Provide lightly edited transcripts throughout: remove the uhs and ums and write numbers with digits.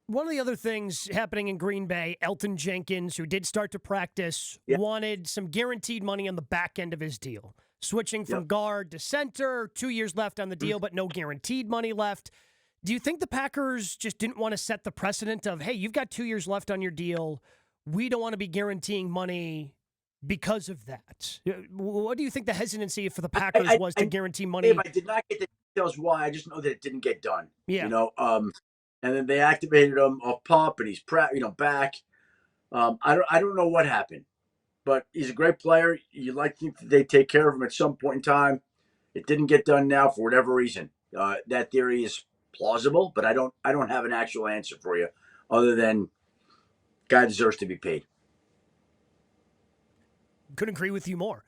One of the other things happening in Green Bay, Elton Jenkins, who did start to practice, Yeah. wanted some guaranteed money on the back end of his deal. Switching from Yep. guard to center, 2 years left on the deal, but no guaranteed money left. Do you think the Packers just didn't want to set the precedent of, hey, you've got 2 years left on your deal. We don't want to be guaranteeing money because of that? What do you think the hesitancy for the Packers was to guarantee money? Gabe, I did not get the details why. I just know that it didn't get done. Yeah. And then they activated him off PUP, and he's back. I don't know what happened, but he's a great player. You like to think that they take care of him at some point in time. It didn't get done now for whatever reason. That theory is plausible, but I don't have an actual answer for you other than guy deserves to be paid. Couldn't agree with you more.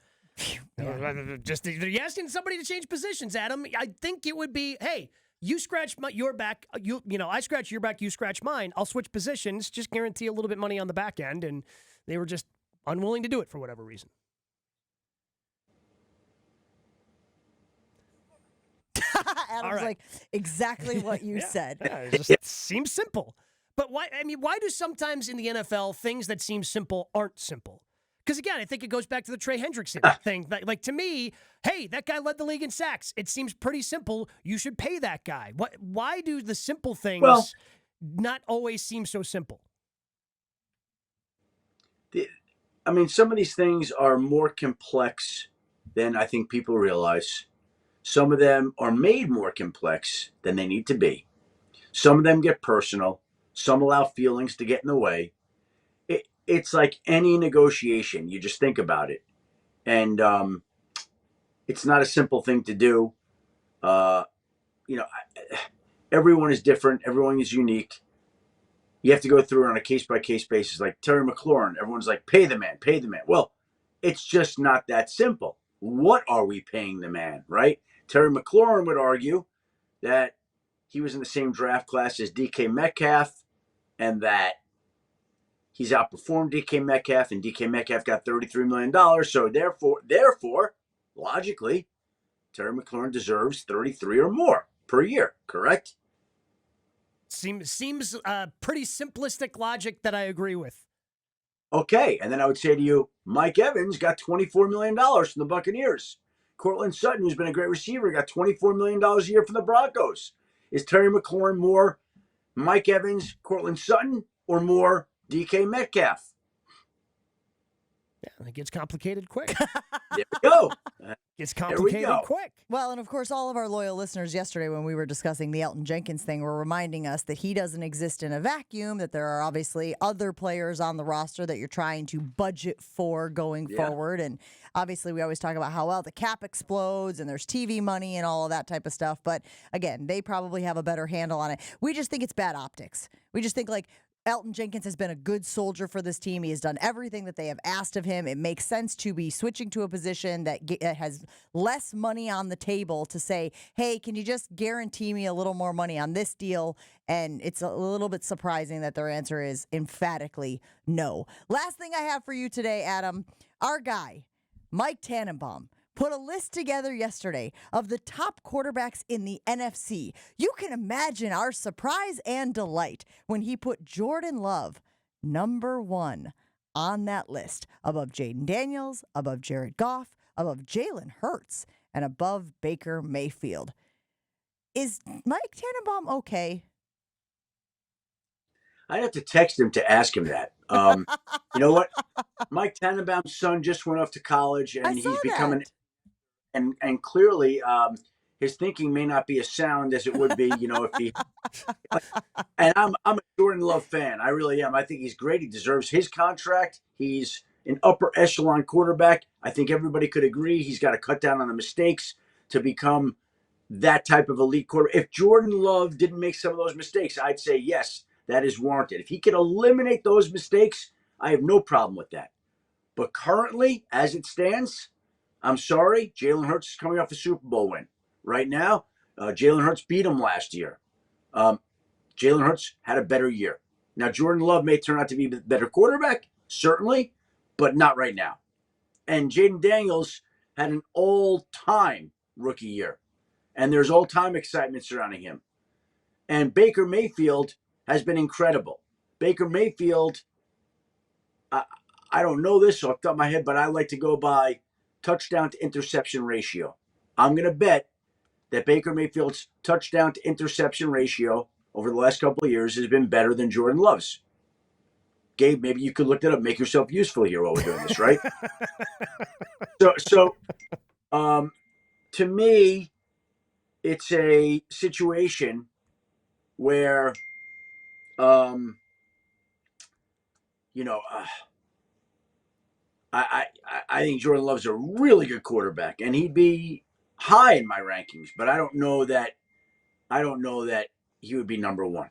Just you're asking somebody to change positions, Adam. I think it would be, hey, you scratch your back, I scratch your back, you scratch mine. I'll switch positions, just guarantee a little bit money on the back end, and they were just unwilling to do it for whatever reason. Adam's like, exactly what you said. Yeah, it just seems simple. But why do sometimes in the NFL things that seem simple aren't simple? Because, again, I think it goes back to the Trey Hendrickson thing. Like, to me, hey, that guy led the league in sacks. It seems pretty simple. You should pay that guy. Why do the simple things not always seem so simple? Some of these things are more complex than I think people realize. Some of them are made more complex than they need to be. Some of them get personal. Some allow feelings to get in the way. It's like any negotiation. You just think about it. And it's not a simple thing to do. Everyone is different. Everyone is unique. You have to go through it on a case-by-case basis. Like Terry McLaurin, everyone's like, pay the man, pay the man. Well, it's just not that simple. What are we paying the man, right? Terry McLaurin would argue that he was in the same draft class as DK Metcalf and that he's outperformed DK Metcalf, and DK Metcalf got $33 million. So therefore, logically, Terry McLaurin deserves 33 or more per year, correct? Seems pretty simplistic logic that I agree with. Okay, and then I would say to you, Mike Evans got $24 million from the Buccaneers. Cortland Sutton, who's been a great receiver, got $24 million a year from the Broncos. Is Terry McLaurin more Mike Evans, Cortland Sutton, or more DK Metcalf? Yeah, it gets complicated quick. There we go. It's complicated quick. Well, and of course, all of our loyal listeners yesterday when we were discussing the Elton Jenkins thing were reminding us that he doesn't exist in a vacuum, that there are obviously other players on the roster that you're trying to budget for going forward. And obviously, we always talk about how, well, the cap explodes and there's TV money and all of that type of stuff. But again, they probably have a better handle on it. We just think it's bad optics. We just think like, Elton Jenkins has been a good soldier for this team. He has done everything that they have asked of him. It makes sense to be switching to a position that has less money on the table to say, hey, can you just guarantee me a little more money on this deal? And it's a little bit surprising that their answer is emphatically no. Last thing I have for you today, Adam, our guy, Mike Tannenbaum, put a list together yesterday of the top quarterbacks in the NFC. You can imagine our surprise and delight when he put Jordan Love number 1 on that list, above Jaden Daniels, above Jared Goff, above Jalen Hurts, and above Baker Mayfield. Is Mike Tannenbaum okay? I'd have to text him to ask him that. You know what? Mike Tannenbaum's son just went off to college, and he's becoming – and clearly his thinking may not be as sound as it would be, if he – and I'm a Jordan Love fan. I really am. I think he's great. He deserves his contract. He's an upper echelon quarterback. I think everybody could agree he's got to cut down on the mistakes to become that type of elite quarterback. If Jordan Love didn't make some of those mistakes, I'd say, yes, that is warranted. If he could eliminate those mistakes, I have no problem with that. But currently, as it stands, I'm sorry, Jalen Hurts is coming off a Super Bowl win. Right now, Jalen Hurts beat him last year. Jalen Hurts had a better year. Now, Jordan Love may turn out to be a better quarterback, certainly, but not right now. And Jaden Daniels had an all-time rookie year. And there's all-time excitement surrounding him. And Baker Mayfield has been incredible. Baker Mayfield, I don't know this off the top of my head, but I like to go by touchdown to interception ratio. I'm going to bet that Baker Mayfield's touchdown to interception ratio over the last couple of years has been better than Jordan Love's. Gabe, maybe you could look that up, make yourself useful here while we're doing this, right? So, to me, it's a situation where, I think Jordan Love's a really good quarterback, and he'd be high in my rankings, but I don't know that he would be number one.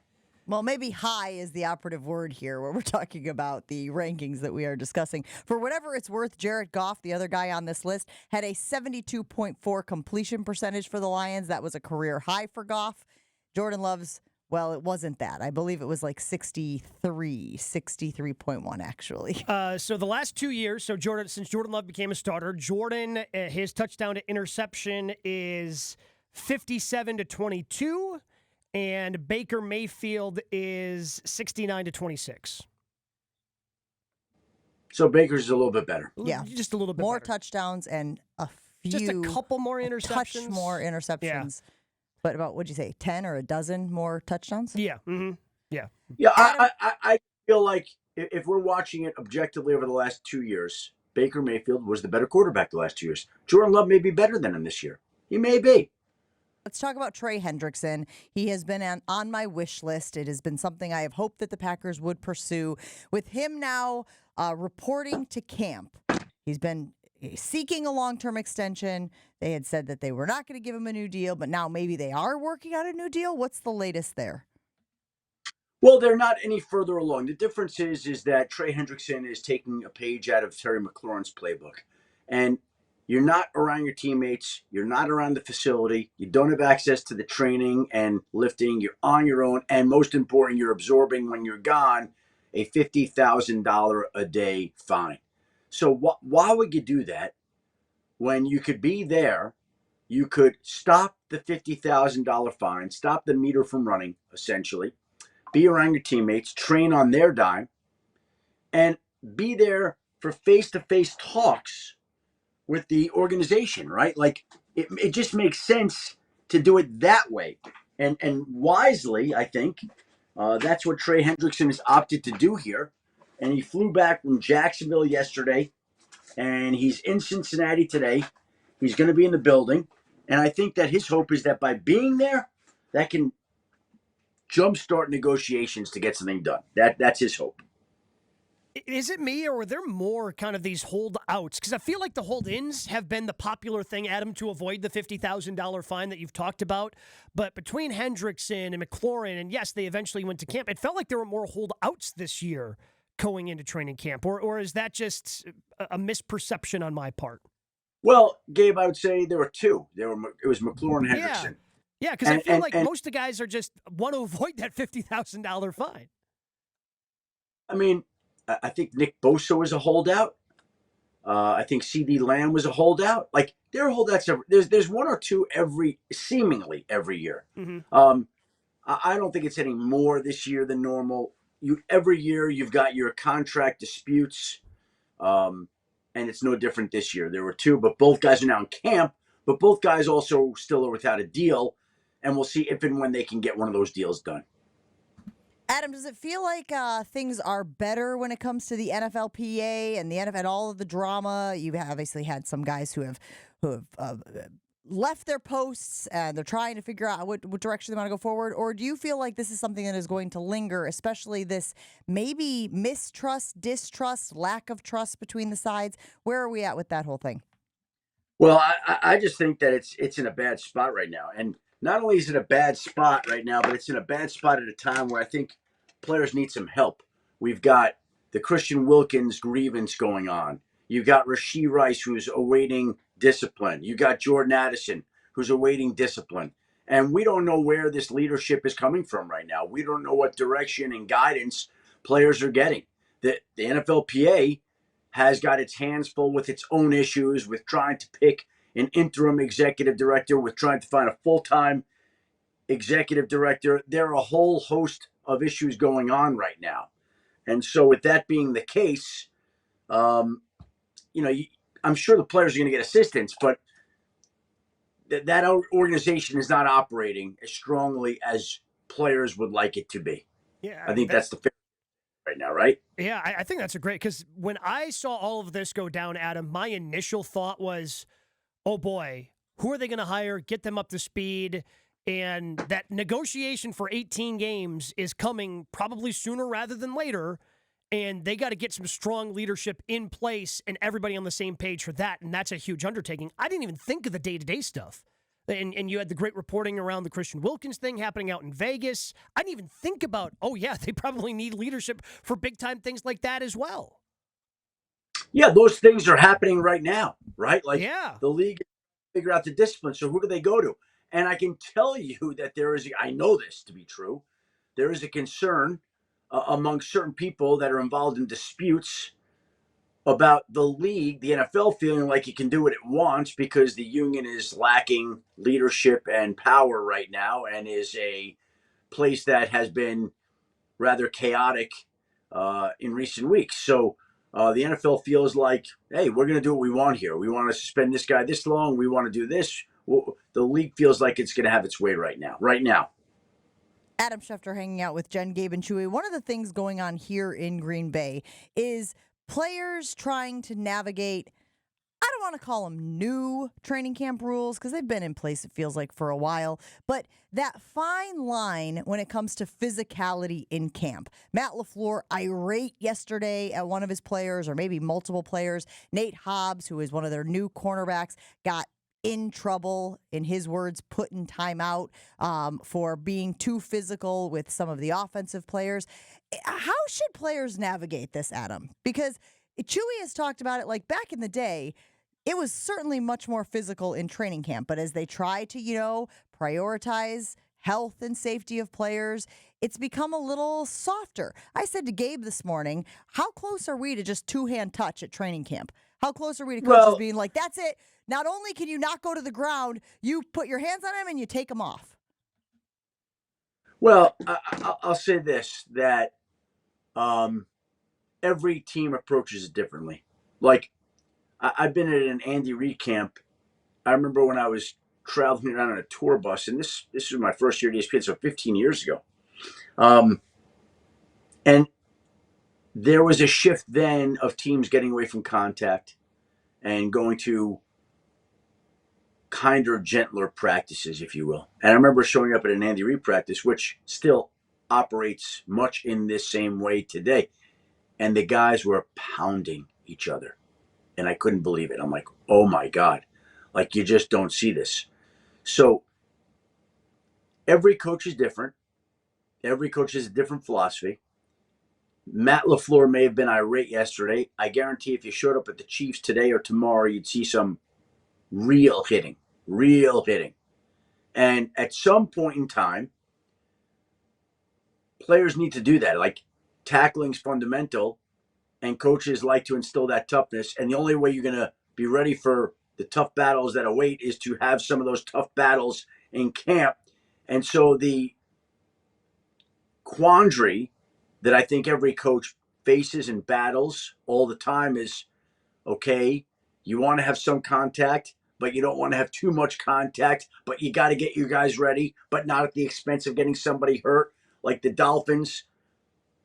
Well, maybe high is the operative word here where we're talking about the rankings that we are discussing. For whatever it's worth, Jared Goff, the other guy on this list, had a 72.4 completion percentage for the Lions. That was a career high for Goff. Jordan Love's, well, it wasn't that. I believe it was like 63.1 actually. So the last 2 years, since Jordan Love became a starter, Jordan, his touchdown to interception is 57-22. And Baker Mayfield is 69-26. So Baker's a little bit better. Yeah. Just a little bit more better. touchdowns and a few. Just a couple more interceptions. Touch more interceptions. Yeah. But about, what'd you say, 10 or a dozen more touchdowns? Yeah. Mm-hmm. Yeah. Yeah, I feel like if we're watching it objectively over the last 2 years, Baker Mayfield was the better quarterback the last 2 years. Jordan Love may be better than him this year. He may be. Let's talk about Trey Hendrickson. He has been on my wish list. It has been something I have hoped that the Packers would pursue. With him now reporting to camp, he's been seeking a long-term extension. They had said that they were not going to give him a new deal, but now maybe they are working on a new deal. What's the latest there? Well, they're not any further along. The difference is that Trey Hendrickson is taking a page out of Terry McLaurin's playbook. And you're not around your teammates. You're not around the facility. You don't have access to the training and lifting. You're on your own. And most important, you're absorbing, when you're gone, a $50,000 a day fine. So why would you do that when you could be there? You could stop the $50,000 fine, stop the meter from running, essentially, be around your teammates, train on their dime, and be there for face-to-face talks with the organization, right? Like it just makes sense to do it that way. And wisely, I think, that's what Trey Hendrickson has opted to do here. And he flew back from Jacksonville yesterday, and he's in Cincinnati today. He's going to be in the building. And I think that his hope is that by being there, that can jumpstart negotiations to get something done. That's his hope. Is it me, or are there more kind of these holdouts? Because I feel like the hold-ins have been the popular thing, Adam, to avoid the $50,000 fine that you've talked about. But between Hendrickson and McLaurin, and yes, they eventually went to camp, it felt like there were more holdouts this year going into training camp. Or is that just a misperception on my part? Well, Gabe, I would say there were two. It was McLaurin and Hendrickson. Yeah, because I feel like most of the guys are just want to avoid that $50,000 fine. I mean, I think Nick Bosa was a holdout. I think CD Lamb was a holdout. Like, there are holdouts. There's one or two seemingly every year. Mm-hmm. I don't think it's any more this year than normal. Every year you've got your contract disputes, and it's no different this year. There were two, but both guys are now in camp. But both guys also still are without a deal, and we'll see if and when they can get one of those deals done. Adam, does it feel like things are better when it comes to the NFLPA and the NFL, all of the drama? You've obviously had some guys who have left their posts and they're trying to figure out what direction they want to go forward. Or do you feel like this is something that is going to linger, especially this maybe mistrust, distrust, lack of trust between the sides? Where are we at with that whole thing? Well, I just think that it's in a bad spot right now. And not only is it a bad spot right now, but it's in a bad spot at a time where I think players need some help. We've got the Christian Wilkins grievance going on. You've got Rashee Rice, who's awaiting discipline. You got Jordan Addison, who's awaiting discipline. And we don't know where this leadership is coming from right now. We don't know what direction and guidance players are getting. The NFLPA has got its hands full with its own issues, with trying to pick an interim executive director, with trying to find a full-time executive director. There are a whole host of issues going on right now. And so with that being the case, I'm sure the players are going to get assistance, but that organization is not operating as strongly as players would like it to be. Yeah, I think that's the fair right now, right? Yeah, I think that's a great, because when I saw all of this go down, Adam, my initial thought was, oh boy, who are they going to hire, get them up to speed? And that negotiation for 18 games is coming probably sooner rather than later. And they got to get some strong leadership in place and everybody on the same page for that. And that's a huge undertaking. I didn't even think of the day-to-day stuff. And you had the great reporting around the Christian Wilkins thing happening out in Vegas. I didn't even think about, oh, yeah, they probably need leadership for big-time things like that as well. Yeah, those things are happening right now, right? Like, yeah. The league figure out the discipline. So who do they go to? And I can tell you that I know this to be true, there is a concern among certain people that are involved in disputes about the league, the NFL, feeling like it can do what it wants because the union is lacking leadership and power right now and is a place that has been rather chaotic in recent weeks. So the NFL feels like, hey, we're going to do what we want here. We want to suspend this guy this long. We want to do this. The league feels like it's going to have its way right now. Adam Schefter hanging out with Jen, Gabe, and Chewy. One of the things going on here in Green Bay is players trying to navigate, I don't want to call them new training camp rules because they've been in place, it feels like, for a while, but that fine line when it comes to physicality in camp. Matt LaFleur irate yesterday at one of his players, or maybe multiple players. 𝘾𝙃𝙀𝙀, who is one of their new cornerbacks, got in trouble, in his words, put in timeout for being too physical with some of the offensive players. How should players navigate this, Adam? Because Chewy has talked about it, like back in the day, it was certainly much more physical in training camp. But as they try to, prioritize health and safety of players, it's become a little softer. I said to Gabe this morning, how close are we to just two-hand touch at training camp? How close are we to coaches being like, that's it. Not only can you not go to the ground, you put your hands on him and you take him off. Well, I'll say this, that every team approaches it differently. Like, I've been at an Andy Reid camp. I remember when I was traveling around on a tour bus, and this was my first year at ESPN, so 15 years ago. And there was a shift then of teams getting away from contact and going to kinder, gentler practices, if you will. And I remember showing up at an Andy Reid practice, which still operates much in this same way today. And the guys were pounding each other. And I couldn't believe it. I'm like, oh my God. Like, you just don't see this. So every coach is different. Every coach has a different philosophy. Matt LaFleur may have been irate yesterday. I guarantee if you showed up at the Chiefs today or tomorrow, you'd see some real hitting. And at some point in time, players need to do that. Like, tackling's fundamental, and coaches like to instill that toughness. And the only way you're going to be ready for the tough battles that await is to have some of those tough battles in camp. And so the quandary that I think every coach faces and battles all the time is, okay, you want to have some contact, but you don't want to have too much contact, but you got to get your guys ready, but not at the expense of getting somebody hurt. Like the Dolphins,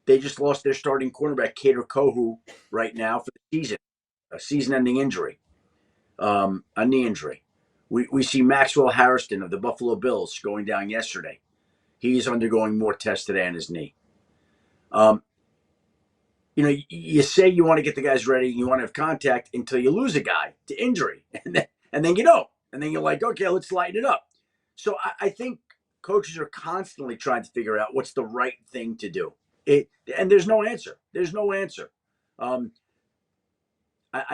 they just lost their starting cornerback, 𝘾𝙃𝙀𝙀, right now for the season, a season-ending injury, a knee injury. We see Maxwell Harrison of the Buffalo Bills going down yesterday. He's undergoing more tests today on his knee. You say you want to get the guys ready, you want to have contact until you lose a guy to injury, and then you don't. And then you're like, okay, let's lighten it up. So I think coaches are constantly trying to figure out what's the right thing to do. And there's no answer. I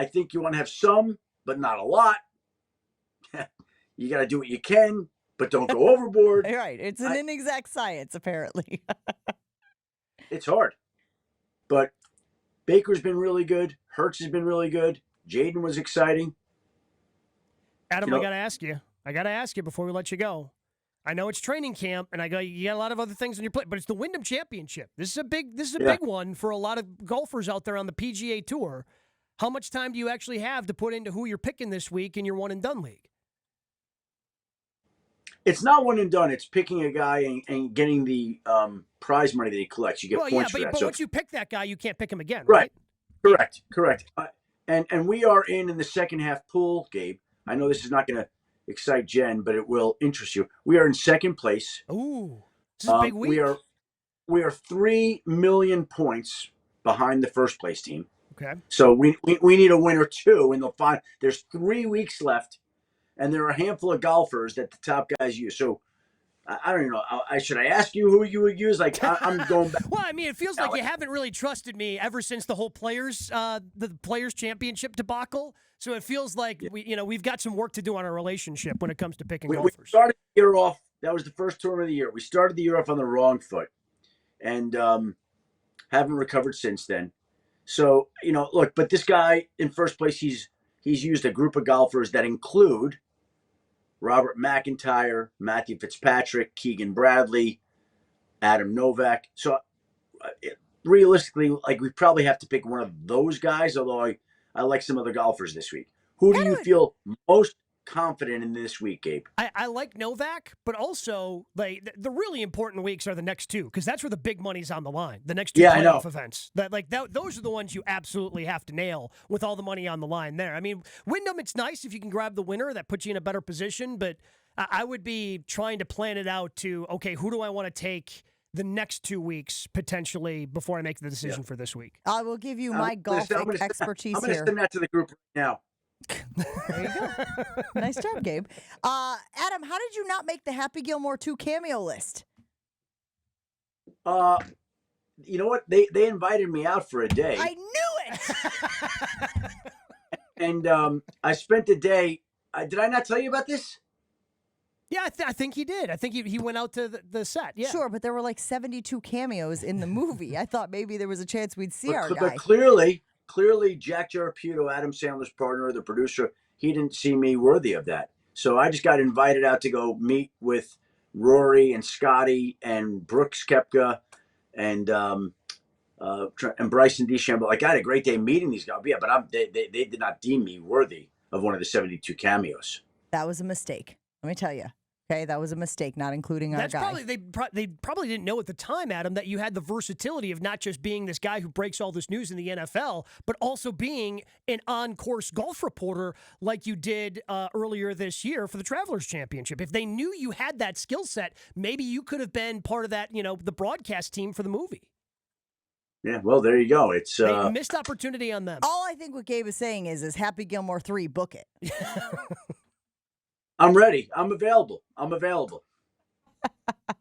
think you want to have some, but not a lot. You got to do what you can, but don't go overboard. Right. It's an inexact science, apparently. It's hard. But Baker's been really good. Hurts has been really good. Jaden was exciting. Adam, I got to ask you before we let you go. I know it's training camp, and you got a lot of other things on your plate, but it's the Wyndham Championship. This is a big one for a lot of golfers out there on the PGA Tour. How much time do you actually have to put into who you're picking this week in your one-and-done league? It's not one and done. It's picking a guy and getting the prize money that he collects. You get points for that. But once you pick that guy, you can't pick him again, right? Right. Correct. And we are in the second half pool, Gabe. I know this is not going to excite Jen, but it will interest you. We are in second place. Ooh, this is a big week. We are 3 million points behind the first place team. Okay. So we need a win or two in the final. There's 3 weeks left, and there are a handful of golfers that the top guys use. So I don't even know. Should I ask you who you would use? Like I'm going back. Well, I mean, it feels like you haven't really trusted me ever since the whole the Players Championship debacle. So it feels like we've got some work to do on our relationship when it comes to picking golfers. We started the year off. That was the first tournament of the year. We started the year off on the wrong foot, and haven't recovered since then. So look, but this guy in first place, he's used a group of golfers that include Robert McIntyre, Matthew Fitzpatrick, Keegan Bradley, Adam Novak. So realistically, like we probably have to pick one of those guys, although I like some other golfers this week. Who do you feel most confident in this week, Gabe? I like Novak, but also like the really important weeks are the next two, because that's where the big money's on the line. The next two playoff events. Those are the ones you absolutely have to nail with all the money on the line there. I mean, Wyndham, it's nice if you can grab the winner. That puts you in a better position, but I would be trying to plan it out to, okay, who do I want to take the next 2 weeks potentially before I make the decision for this week? I will give you my golf expertise I'm going to send that to the group right now. There you go. Nice job, Gabe. Adam, how did you not make the 𝘾𝙀𝙀𝙀 cameo list? You know what? They invited me out for a day. I knew it. And I spent a day. Did I not tell you about this? Yeah, I think he did. I think he went out to the set. Yeah, sure, but there were like 72 cameos in the movie. I thought maybe there was a chance we'd see our guy. But clearly, 𝘾𝙀𝙀𝙀, Adam Sandler's partner, the producer, he didn't see me worthy of that. So I just got invited out to go meet with Rory and Scotty and Brooks Koepka and Bryson DeChambeau. Like I had a great day meeting these guys. Yeah, but they did not deem me worthy of one of the 72 cameos. That was a mistake. Let me tell you. Okay, that was a mistake, not including our guy. They probably didn't know at the time, Adam, that you had the versatility of not just being this guy who breaks all this news in the NFL, but also being an on-course golf reporter like you did earlier this year for the Travelers Championship. If they knew you had that skill set, maybe you could have been part of that, the broadcast team for the movie. Yeah, well, there you go. It's a missed opportunity on them. All I think what Gabe is saying is 𝘾𝙀𝙀𝙀 3, book it. I'm ready. I'm available.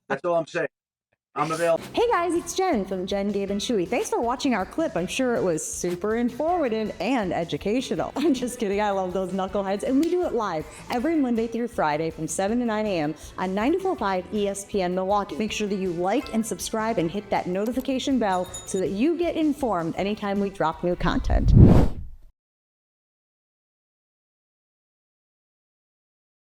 That's all I'm saying. I'm available. Hey guys, it's Jen from Jen, Gabe, and Chewy. Thanks for watching our clip. I'm sure it was super informative and educational. I'm just kidding. I love those knuckleheads. And we do it live every Monday through Friday from 7 to 9 a.m. on 94.5 ESPN Milwaukee. Make sure that you like and subscribe and hit that notification bell so that you get informed anytime we drop new content.